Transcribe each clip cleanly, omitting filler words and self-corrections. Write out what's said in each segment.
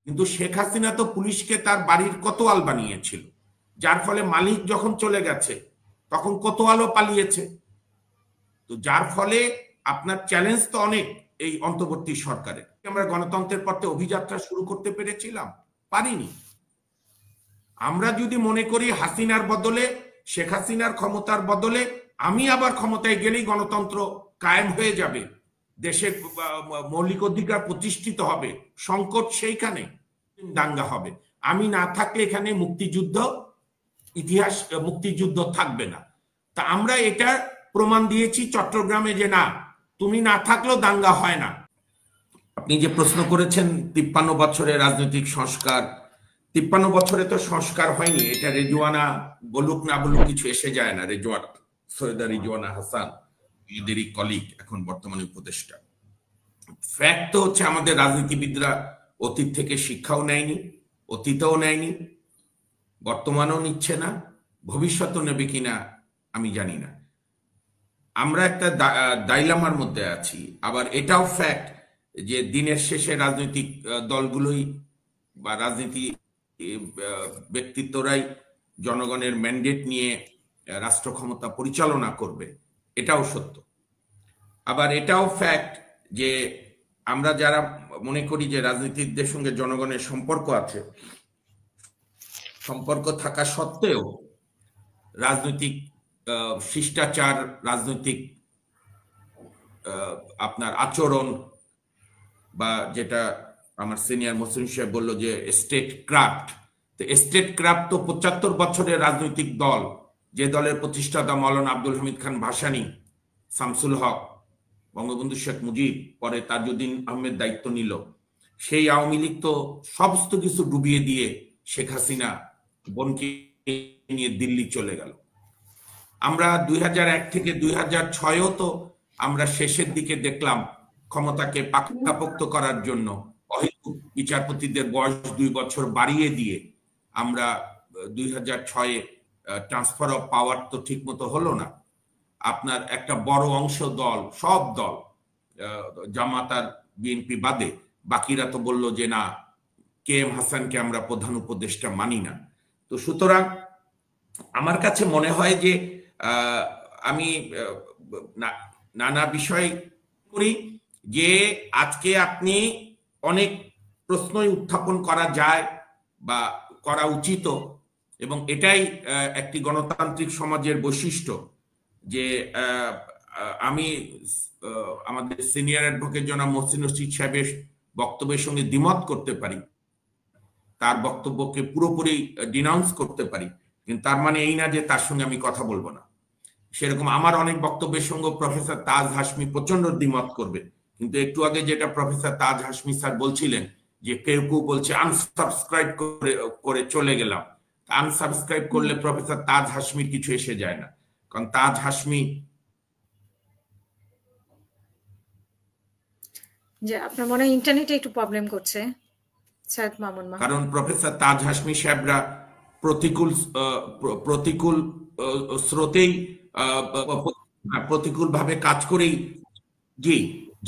কিন্তু শেখ হাসিনা তো পুলিশকে তার বাড়ির কোতোয়াল বানিয়েছিল, যার ফলে মালিক যখন চলে গেছে তখন কোতোয়ালও পালিয়েছে। তো যার ফলে আপনার চ্যালেঞ্জ তো অনেক এই অন্তর্বর্তী সরকারের। আমরা গণতন্ত্রের পথে অভিযাত্রা শুরু করতে পেরেছিলাম? পারিনি। আমরা যদি মনে করি হাসিনার বদলে, শেখ হাসিনার ক্ষমতার বদলে আমি আবার ক্ষমতায় গেলেই গণতন্ত্র কায়েম হয়ে যাবে, দেশের মৌলিক অধিকার প্রতিষ্ঠিত হবে, সংকট সেইখানে, দাঙ্গা হবে, আমি না থাকলে এখানে মুক্তিযুদ্ধ ইতিহাস, মুক্তিযুদ্ধ থাকবে না। তা আমরা এটা প্রমাণ দিয়েছি চট্টগ্রামে যে না, তুমি না থাকলেও দাঙ্গা হয় না। আপনি যে প্রশ্ন করেছেন 53 বছরের রাজনৈতিক সংস্কার, 53 বছরে তো সংস্কার হয়নি, এটা রেজওয়ানা বলুক না বলুক কিছু এসে যায় না। রেজওয়ানা, সৈয়দা রেজওয়ানা হাসান, এদেরই কলিগ, এখন বর্তমানে উপদেষ্টা। ফ্যাক্ট তো হচ্ছে আমাদের রাজনীতিবিদরা অতীত থেকে শিক্ষাও নেয়নি, অতীতেও নেয়নি, বর্তমানেও নিচ্ছে না, ভবিষ্যতেও নেবে কিনা আমি জানি না। আমরা একটা ডাইলামার মধ্যে আছি। আবার এটাও ফ্যাক্ট যে দিনের শেষে রাজনৈতিক দলগুলোই বা রাজনীতি ব্যক্তিত্বরাই জনগণের ম্যান্ডেট নিয়ে রাষ্ট্র ক্ষমতা পরিচালনা করবে, এটাও সত্য। আবার এটাও ফ্যাক্ট যে আমরা যারা মনে করি যে রাজনীতিকদের সঙ্গে জনগণের সম্পর্ক আছে, সম্পর্ক থাকা সত্ত্বেও রাজনৈতিক শিষ্টাচার, রাজনৈতিক আপনার আচরণ, বা যেটা আমার সিনিয়র মুসলিম সাহেব বললো যে স্টেট ক্রাফট, তো স্টেট ক্রাফট তো 75 বছরের রাজনৈতিক দল, যে দলের প্রতিষ্ঠাতা মাওলানা আব্দুল হামিদ খান ভাসানী, শামসুল হক, বঙ্গবন্ধু শেখ মুজিব, পরে তাজউদ্দিন আহমেদ দায়িত্ব নিল, সেই আওয়ামী লীগ তো সমস্ত কিছু ডুবিয়ে দিয়ে শেখ হাসিনা বোনকে নিয়ে দিল্লি চলে গেল। আমরা 2001 থেকে 2006ও তো আমরা শেষের দিকে দেখলাম ক্ষমতাকে পাকাপোক্ত করার জন্য অহেতুক বিচারপতিদের বয়স 2 বছর বাড়িয়ে দিয়ে আমরা 2006-এ ট্রান্সফার অফ পাওয়ার তো ঠিক মতো হলো না। আপনার একটা বড় অংশ দল, সব দল, জামাত আর বিএনপি বাদে বাকিরা তো বলল যে না, KM হাসানকে আমরা প্রধান উপদেষ্টা মানি না। তো সুতরাং আমার কাছে মনে হয় যে আমি নানা বিষয় করি যে আজকে আপনি অনেক প্রশ্নই উত্থাপন করা যায় বা করা উচিত, এবং এটাই একটি গণতান্ত্রিক সমাজের বৈশিষ্ট্য যে আমি আমাদের সিনিয়র অ্যাডভোকেট জনাব মহসিন রশিদ সাহেবের বক্তব্যের সঙ্গে দ্বিমত করতে পারি, তার বক্তব্যকে পুরোপুরি ডিনাউন্স করতে পারি, কিন্তু তার মানে এই না যে তার সঙ্গে আমি কথা বলবো না। সেরকম আমার অনেক বক্তব্যের সঙ্গে প্রফেসর তাজ হাশমি প্রচন্ড দ্বিমত করবে, কিন্তু একটু আগে যেটা প্রফেসর তাজ হাশমি স্যার বলছিলেন যে কেউ কেউ বলছে আনসাবস্ক্রাইব করে চলে গেলাম, আনসাবস্ক্রাইব করলে প্রফেসর তাজ হাশমির কিছু এসে যায় না, কারণ তাজ হাশমি যে আপনার মনে হয় ইন্টারনেটে একটু প্রবলেম করছে সৈয়দ মামুন মাহমুদ, কারণ প্রফেসর তাজ হাশমি সাহেবরা প্রতিকূল স্রোতেই প্রতিকূল ভাবে কাজ করেই জি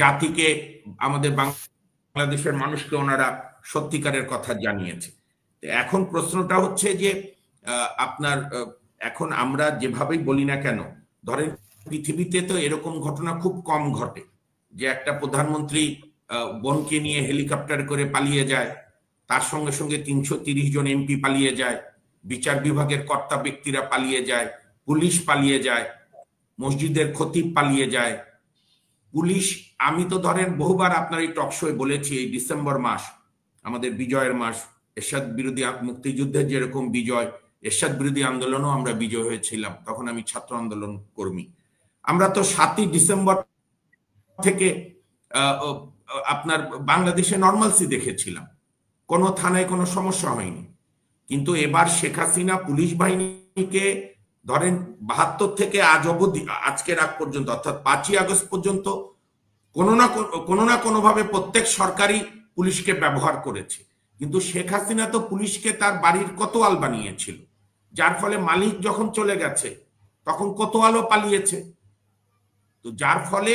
জাতিকে, আমাদের বাংলাদেশের মানুষকে ওনারা সত্যিকারের কথা জানিয়েছে। এখন প্রশ্নটা হচ্ছে যে আপনার এখন আমরা যেভাবেই বলি না কেন, ধরেন পৃথিবীতে তো এরকম ঘটনা খুব কম ঘটে যে একটা প্রধানমন্ত্রী বোনকে নিয়ে হেলিকপ্টার করে পালিয়ে যায়, তার সঙ্গে সঙ্গে 330 জন এমপি পালিয়ে যায়, বিচার বিভাগের কর্তা ব্যক্তিরা পালিয়ে যায়, পুলিশ পালিয়ে যায়, মসজিদের খতিব পালিয়ে যায়, পুলিশ। আমি তো ধরেন বহুবার আপনার এই টক শোয়ে বলেছি, এই ডিসেম্বর মাস আমাদের বিজয়ের মাস, এরশাদ বিরোধী মুক্তিযুদ্ধের যেরকম বিজয়, এরশাদ বিরোধী আন্দোলনও আমরা বিজয় হয়েছিলাম, তখন আমি ছাত্র আন্দোলন কর্মী। আমরা তো 7ই ডিসেম্বর থেকে আপনার বাংলাদেশে নর্মালসি দেখেছিলাম, কোনো থানায় কোনো সমস্যা হয়নি। কিন্তু এবার শেখ হাসিনা পুলিশ বাহিনীকে ধরেন 72 থেকে আজ অবধি, আজকের আগ পর্যন্ত অর্থাৎ 5ই আগস্ট পর্যন্ত কোনো না কোনোভাবে প্রত্যেক সরকারি পুলিশকে ব্যবহার করেছে, কিন্তু শেখ হাসিনা তো পুলিশকে তার বাড়ির কোতোয়াল বানিয়েছিল, যার ফলে মালিক যখন চলে গেছে তখন কোতোয়ালও পালিয়েছে। তো যার ফলে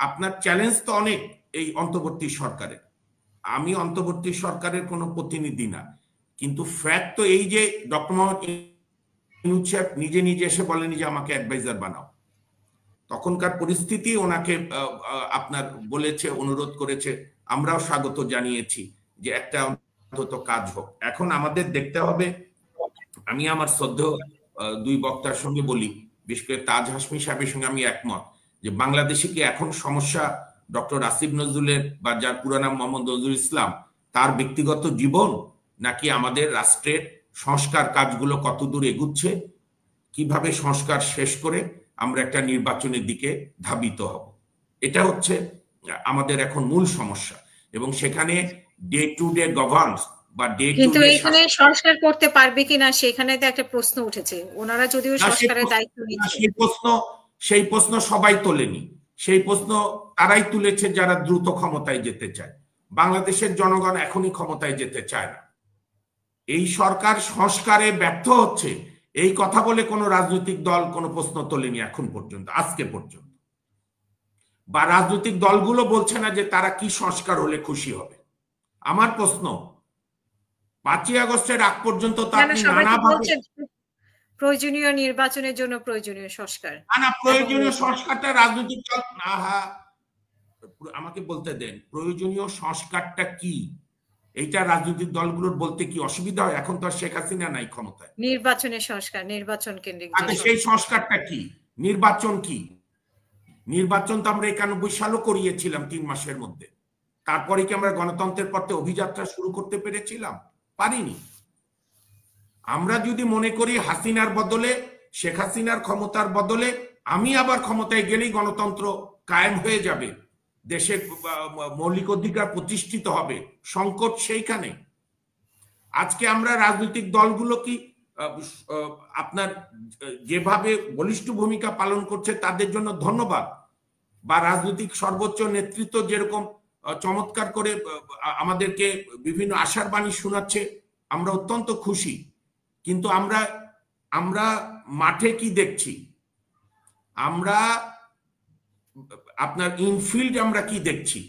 আপনার চ্যালেঞ্জ তো অনেক এই অন্তর্বর্তী সরকারের। আমি অন্তর্বর্তী সরকারের কোনো প্রতিনিধি না, কিন্তু ফ্যাক্ট তো এই যে ডক্টর মোহাম্মদ ইউনূস সাহেব নিজে নিজে এসে বলেনি যে আমাকে অ্যাডভাইজার বানাও। তখনকার পরিস্থিতি ওনাকে আপনার বলেছে, অনুরোধ করেছে, আমরাও স্বাগত জানিয়েছি যে একটা অন্তত কাজ হোক। এখন আমাদের দেখতে হবে, আমি আমার শ্রদ্ধেয় দুই বক্তার সঙ্গে বলি, বিশেষ করে তাজ হাশমি সাহেবের সঙ্গে আমি একমত যে বাংলাদেশে কি এখন সমস্যা ডক্টর আসিফ নজরুলের বা যার পুরো নাম মোহাম্মদ নজরুল ইসলাম তার ব্যক্তিগত জীবন, নাকি আমাদের রাষ্ট্রের সংস্কার কাজগুলো কতদূর এগুচ্ছে, কিভাবে সংস্কার শেষ করে আমরা একটা নির্বাচনের দিকে ধাবিত হব, এটা হচ্ছে আমাদের এখন মূল সমস্যা। এবং সেখানে ডে টু ডে গভর্নেন্স বা ডে টু কিন্তু ডে এখানে সংস্কার করতে পারবে কিনা সেখানে তো একটা প্রশ্ন উঠেছে। ওনারা যদিও সংস্কারের দায়িত্ব নিচ্ছে, সেই প্রশ্ন সবাই তোলেনি, সেই প্রশ্ন তারাই তুলেছে যারা দ্রুত ক্ষমতায় যেতে চায়। বাংলাদেশের জনগণ এখনই ক্ষমতায় যেতে চায় না। এই সরকার সংস্কারে ব্যর্থ হচ্ছে এই কথা বলে কোনো রাজনৈতিক দল কোনো প্রশ্ন তোলেনি এখন পর্যন্ত, আজকে পর্যন্ত। বা রাজনৈতিক দলগুলো বলছে না যে তারা কি সংস্কার হলে খুশি হবে। আমার প্রশ্ন, 5ই আগস্টের আগ পর্যন্ত তো আপনি নানাভাবে প্রয়োজনীয় নির্বাচনের জন্য প্রয়োজনীয় সংস্কার, না প্রয়োজনীয় সংস্কারটা রাজনৈতিক দল আমাকে বলতে দেন, প্রয়োজনীয় সংস্কারটা কি এইটা রাজনৈতিক দলগুলোর বলতে কি অসুবিধা হয়? এখন তো আর শেখ হাসিনা নাই ক্ষমতায়। নির্বাচনের সংস্কার, নির্বাচন কেন্দ্রিক সেই সংস্কারটা কি? নির্বাচন কি? নির্বাচন তো আমরা 91 সালও করিয়েছিলাম 3 মাসের মধ্যে। তারপরে কি আমরা গণতন্ত্রের পথে অভিযাত্রা শুরু করতে পেরেছিলাম? পারিনি। আমরা যদি মনে করি হাসিনার বদলে, শেখ হাসিনার ক্ষমতার বদলে আমি আবার ক্ষমতায় গেলেই গণতন্ত্র কায়েম হয়ে যাবে, দেশের মৌলিক অধিকার প্রতিষ্ঠিত হবে, সংকট সেইখানে। আজকে আমরা রাজনৈতিক দলগুলো কি আপনার যেভাবে বলিষ্ঠ ভূমিকা পালন করছে তাদের জন্য ধন্যবাদ, বা রাজনৈতিক সর্বোচ্চ নেতৃত্ব যেরকম চমৎকার করে আমাদেরকে বিভিন্ন আশার বাণী শোনাচ্ছে, আমরা অত্যন্ত খুশি। কিন্তু আমরা মাঠে কি দেখছি? আমরা আপনার ইনফিল্ড আমরা কি দেখছি?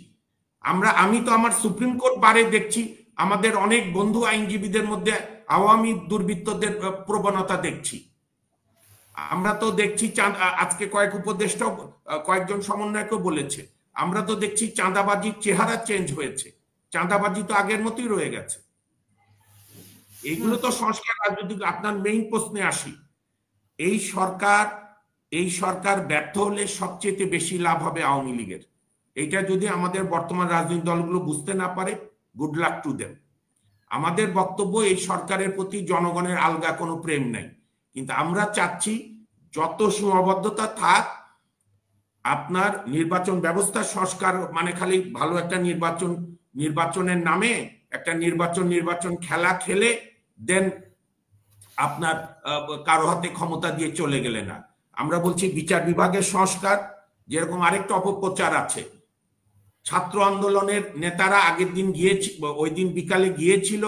আমি তো আমার সুপ্রিম কোর্ট বারে দেখছি আমাদের অনেক বন্ধু আইনজীবীদের মধ্যে আওয়ামী দুর্বৃত্তদের প্রবণতা দেখছি। আমরা তো দেখছি আজকে কয়েক উপদেষ্টাও কয়েকজন সমন্বয়কও বলেছে, আমরা তো দেখছি চাঁদাবাজির চেহারা চেঞ্জ হয়েছে, চাঁদাবাজি তো আগের মতোই রয়ে গেছে। এইগুলো তো সংস্কার রাজনৈতিক। আপনার মেইন প্রশ্নে আসি, এই সরকার ব্যর্থ হলে সবচেয়ে বেশি লাভ হবে আওয়ামী লীগের। এইটা যদি আমাদের বর্তমান রাজনৈতিক দলগুলো বুঝতে না পারে, গুড লাক টু দেম। আমাদের বক্তব্য, এই সরকারের প্রতি জনগণের আলগা কোনো প্রেম নাই, কিন্তু আমরা চাচ্ছি যত সীমাবদ্ধতা থাক, আপনার নির্বাচন ব্যবস্থা সংস্কার মানে খালি ভালো একটা নির্বাচনের নামে একটা নির্বাচন খেলা খেলে দেন আপনার কারো হাতে ক্ষমতা দিয়ে চলে গেলে না। আমরা বলছি বিচার বিভাগের সংস্কার। যেরকম আরেকটা অপপ্রচার আছে, ছাত্র আন্দোলনের নেতারা আগের দিন ওই দিন বিকালে গিয়েছিল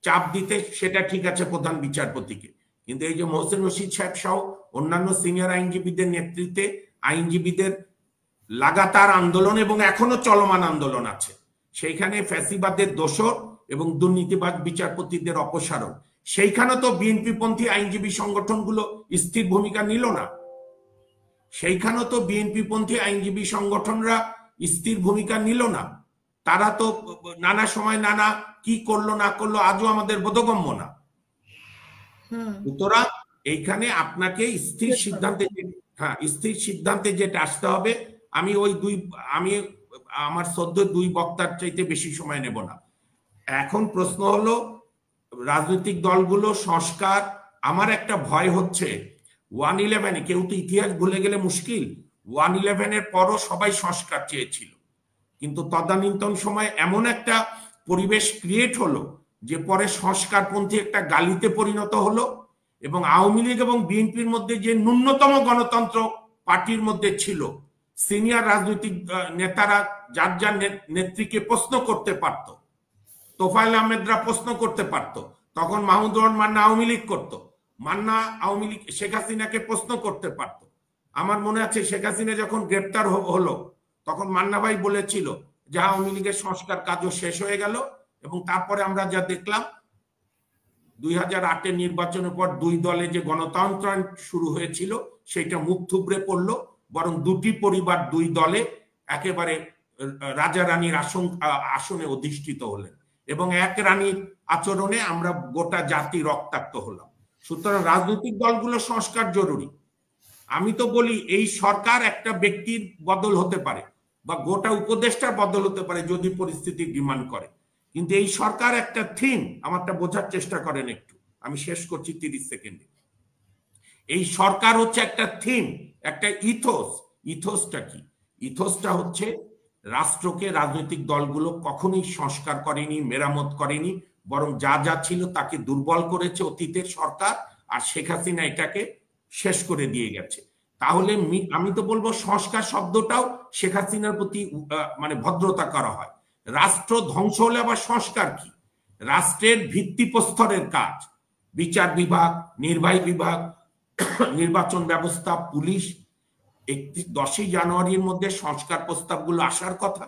চাপ দিতে, সেটা ঠিক আছে প্রধান বিচারপতিকে, কিন্তু এই যে মোহসেন রশিদ সাহেব সহ অন্যান্য সিনিয়র আইনজীবীদের নেতৃত্বে আইনজীবীদের লাগাতার আন্দোলন এবং এখনো চলমান আন্দোলন আছে, সেইখানে ফ্যাসিবাদের দোসর এবং দুর্নীতিবাজ বিচারপতিদের অপসারণ, সেইখানে তো বিএনপি পন্থী আইনজীবী সংগঠনগুলো স্থির ভূমিকা নিল না। সেইখানে তো বিএনপি পন্থী আইনজীবী সংগঠনরা স্থির ভূমিকা নিল না। তারা তো নানা সময় নানা কি করলো না করলো আজও আমাদের বোধগম্য না। সুতরাং এইখানে আপনাকে স্থির সিদ্ধান্তে যেটা আসতে হবে। আমি আমার সদ্য দুই বক্তার চাইতে বেশি সময় নেব না। এখন প্রশ্ন হলো রাজনৈতিক দলগুলো সংস্কার। আমার একটা ভয় হচ্ছে 1/11 কেউ তো ইতিহাস ভুলে গেলে মুশকিল। 1/11 পরও সবাই সংস্কার চেয়েছিল, কিন্তু তদানীন্তন সময় এমন একটা পরিবেশ ক্রিয়েট হলো যে পরে সংস্কারপন্থী একটা গালিতে পরিণত হলো, এবং আওয়ামী লীগ এবং বিএনপির মধ্যে যে ন্যূনতম গণতন্ত্র পার্টির মধ্যে ছিল, সিনিয়র রাজনৈতিক নেতারা যার যার নেত্রীকে প্রশ্ন করতে পারত, তোফায়েল আহমেদরা প্রশ্ন করতে পারত, তখন মাহমুদুর রহমান মান্না আওয়ামী লীগ করতো, মান্না আওয়ামী লীগ শেখ হাসিনাকে প্রশ্ন করতে পারত। আমার মনে আছে শেখ হাসিনা যখন গ্রেপ্তার হলো তখন মান্না ভাই বলেছিল যা আওয়ামী লীগের সংস্কার কাজও শেষ হয়ে গেল, এবং তারপরে আমরা যা দেখলাম 2008-এর নির্বাচনের পর দুই দলে যে গণতন্ত্রায়ন শুরু হয়েছিল সেটা মুখ থুবড়ে পড়লো, বরং দুটি পরিবার দুই দলে একেবারে রাজা রানীর আসনে অধিষ্ঠিত হলেন, এবং এক রানীর আচরণে আমরা গোটা জাতি রক্তাক্ত হলাম। সুতরাং রাজনৈতিক দলগুলো সংস্কার জরুরি। আমি তো বলি এই সরকার একটা ব্যক্তির বদল হতে পারে বা গোটা উপদেষ্টার বদল হতে পারে যদি পরিস্থিতি ডিমান্ড করে, কিন্তু এই সরকার একটা থিম, আমারটা বোঝার চেষ্টা করেন একটু, আমি শেষ করছি 30 সেকেন্ডে। এই সরকার হচ্ছে একটা থিম, একটা ইথোস। ইথোসটা কি? ইথোসটা হচ্ছে রাষ্ট্রকে রাজনৈতিক দলগুলো কখনোই সংস্কার করেনি, মেরামত করেনি, বরং যা যা ছিল তাকে দুর্বল করেছে অতীতের সরকার, আর শেখ হাসিনা এটাকে শেষ করে দিয়ে গেছে। তাহলে আমি তো বলবো সংস্কার শব্দটাও শেখ হাসিনার প্রতি মানে ভদ্রতা করা হয়। রাষ্ট্র ধ্বংস হলে আবার সংস্কার কি? রাষ্ট্রের ভিত্তিপ্রস্তরের কাজ, বিচার বিভাগ, নির্বাহী বিভাগ, নির্বাচন ব্যবস্থা, পুলিশ, 10ই জানুয়ারির মধ্যে সংস্কার প্রস্তাবগুলো আসার কথা।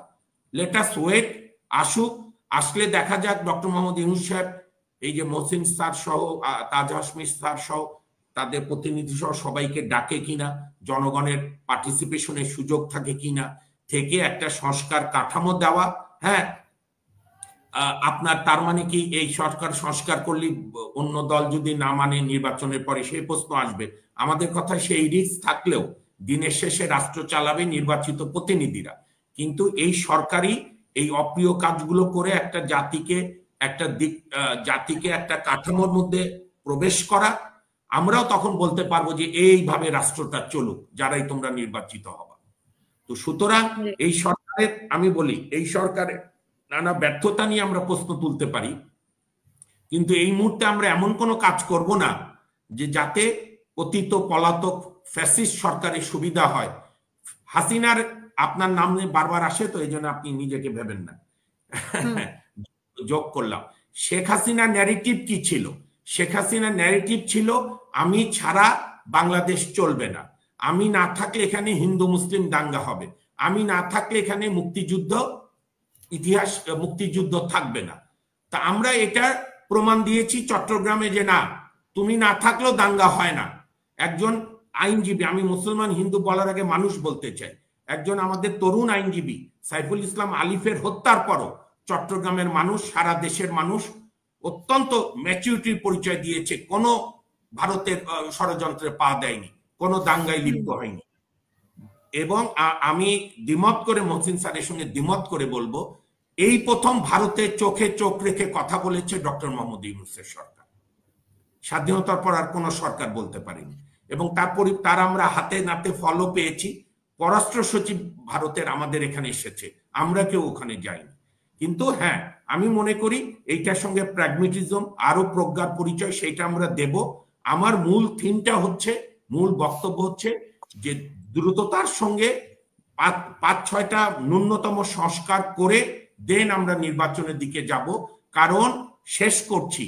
লেট আস ওয়েট, আসুক, আসলে দেখা যাক ডক্টর মোহাম্মদ ইউনূস সাহেব এই যে মহসিন স্যার সহ তাজ হাশমি স্যার সহ তাদের প্রতিনিধি সহ সবাইকে ডাকে কিনা, জনগণের পার্টিসিপেশনের সুযোগ থাকে কিনা, থেকে একটা সংস্কার কাঠামো দেওয়া। হ্যাঁ, আপনার তার মানে কি এই সরকার সংস্কার করলে অন্য দল যদি না মানে নির্বাচনের পরে, সেই প্রশ্ন আসবে। আমাদের কথা সেই রিস্ক থাকলেও দিনের শেষে রাষ্ট্র চালাবে নির্বাচিত প্রতিনিধিরা, কিন্তু এই সরকারি এই অপ্রিয় কাজগুলো করে একটা জাতিকে একটা কাঠামোর মধ্যে প্রবেশ করা, আমরাও তখন বলতে পারবো যে এইভাবে রাষ্ট্রটা চলুক, যারাই তোমরা নির্বাচিত হবা। তো সুতরাং এই সরকারের, আমি বলি এই সরকারের নানা ব্যর্থতা নিয়ে আমরা প্রশ্ন তুলতে পারি, কিন্তু এই মুহূর্তে আমরা এমন কোনো কাজ করব না যে যাতে পতিত পলাতক ফ্যাসিস্ট সরকারের সুবিধা হয়। হাসিনার আপনার নাম বারবার আসে, তো এই জন্য আপনি নিজেকে ভেবেন না, যোগ করলাম। শেখ হাসিনা ন্যারেটিভ কি ছিল? শেখ হাসিনা ন্যারেটিভ ছিল আমি ছাড়া বাংলাদেশ চলবে না, আমি না থাকলে এখানে হিন্দু মুসলিম দাঙ্গা হবে, আমি না থাকলে এখানে মুক্তিযুদ্ধ থাকবে না। তা আমরা এটা প্রমাণ দিয়েছি চট্টগ্রামে যে না, তুমি না থাকলেও দাঙ্গা হয় না। একজন আইনজীবী, আমি মুসলমান হিন্দু বলার আগে মানুষ বলতে চাই, একজন আমাদের তরুণ আইনজীবী সাইফুল ইসলাম আলিফের হত্যার পরও চট্টগ্রামের মানুষ, সারা দেশের মানুষ অত্যন্ত ম্যাচুরিটির পরিচয় দিয়েছে, কোনো ভারতের ষড়যন্ত্রে পা দেয়নি, কোনো দাঙ্গায় লিপ্ত হয়নি। এবং আমি দ্বিমত করে, মহসিন স্যারের সঙ্গে দ্বিমত করে বলবো, এই প্রথম ভারতের চোখে চোখ রেখে কথা বলেছে ডক্টর মোহাম্মদ ইউনূসের সরকার। স্বাধীনতার পর আর কোন সরকার বলতে পারেনি, এবং তার আমরা হাতে নাতে ফলও পেয়েছি। পররাষ্ট্র সচিব ভারতের আমাদের এখানে এসেছে, আমরা কেউ ওখানে যাইনি। কিন্তু হ্যাঁ, আমি মনে করি এইটার সঙ্গে প্র্যাগমেটিজম, আরো প্রজ্ঞার পরিচয়, সেইটা আমরা দেব। আমার মূল থিমটা হচ্ছে, মূল বক্তব্য হচ্ছে যে দ্রুততার সঙ্গে 5-6টা ন্যূনতম সংস্কার করে দেন আমরা নির্বাচনের দিকে যাব। কারণ শেষ করছি,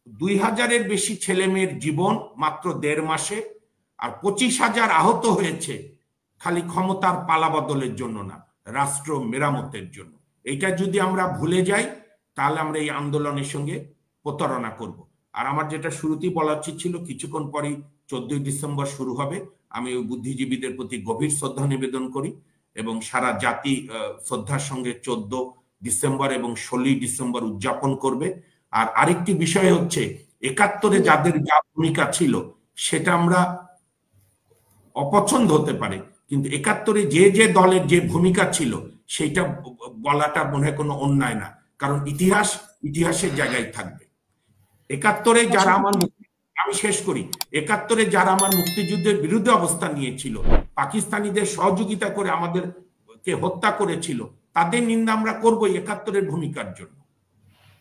2000-এর বেশি ছেলে মেয়ের জীবন মাত্র 1.5 মাসে, আর 25,000 আহত হয়েছে খালি ক্ষমতার পালাবদলের জন্য না, রাষ্ট্র মেরামতের জন্য। এটা যদি আমরা ভুলে যাই তাহলে আমরা এই আন্দোলনের সঙ্গে প্রতারণা করব। আর আমার যেটা শুরুতেই বলা উচিত ছিল, কিছুক্ষণ পরেই 14ই ডিসেম্বর শুরু হবে। আমি ওই বুদ্ধিজীবীদের প্রতি গভীর শ্রদ্ধা নিবেদন করি, এবং সারা জাতি শ্রদ্ধার সঙ্গে 14 ডিসেম্বর এবং 16ই ডিসেম্বর উদযাপন করবে। আর আরেকটি বিষয় হচ্ছে, 71-এ যাদের যা ভূমিকা ছিল সেটা আমরা অপছন্দ হতে পারে, কিন্তু 71-এ যে দলের যে ভূমিকা ছিল সেটা বলাটা মনে হয় কোনো অন্যায় না, কারণ ইতিহাসের জায়গায় থাকবে। 71-এ যারা আমি শেষ করি, 71-এ যারা আমার মুক্তিযুদ্ধের বিরুদ্ধে অবস্থান নিয়েছিল, পাকিস্তানিদের সহযোগিতা করে আমাদেরকে হত্যা করেছিল, তাদের নিন্দা আমরা করবো 71-এর ভূমিকার জন্য।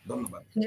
ধন্যবাদ।